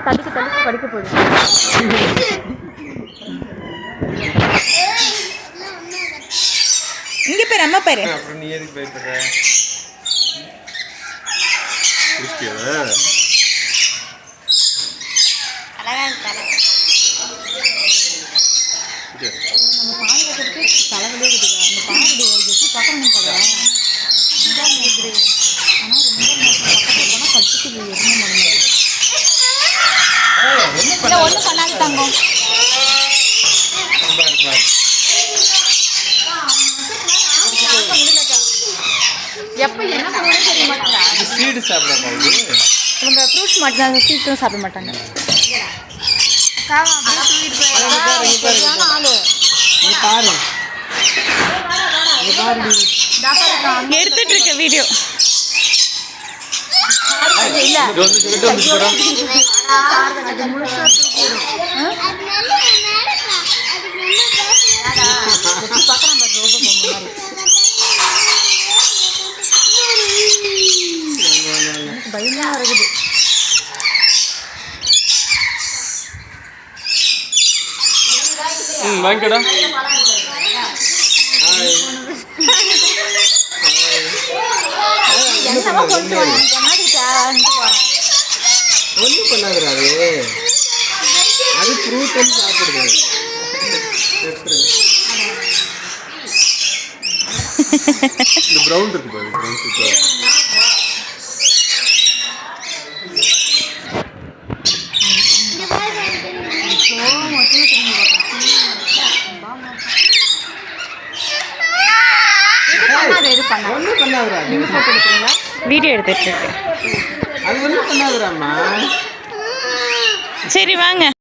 தள்ளிக்கு தள்ளிக்கு படிக்க போகுது. இங்க பேர் அம்மா பேரு. அப்புறம் நீ எதுக்கு பயப்படுற? அழகா இருக்கு. நம்ம பால் வைக்கிறதுக்கு தலைவலியே இருக்குதுங்க. அந்த பால் எப்படி பார்க்கணும் கடை ஆனால் ரொம்ப பக்கத்தில் போனால் கற்றுக்குது எதுவுமே முடியாது. இல்லை ஒன்றும் பண்ணாது தங்கம். எப்போ என்ன பண்ணுவோம் தெரிய மாட்டாங்க. ஸ்வீட் சாப்பிட இவங்க ஃப்ரூட்ஸ் மட்டும் ஸ்வீட்டும் சாப்பிட மாட்டாங்க. எடுத்துட்டு இருக்க வீடியோ பயமா இருக்குது. வாங்கிக்கடா. ஒன்றும் பண்ணாதுராது. அது ஃப்ரூட் சாப்பிடுது. இந்த ப்ரௌன் இருக்கு பாரு, ப்ரௌன் சூப்பர். வீடியோ எடுத்துட்டு இருக்கு. அது ஒன்றும் பண்ணாதுராம்மா. சரி வாங்க.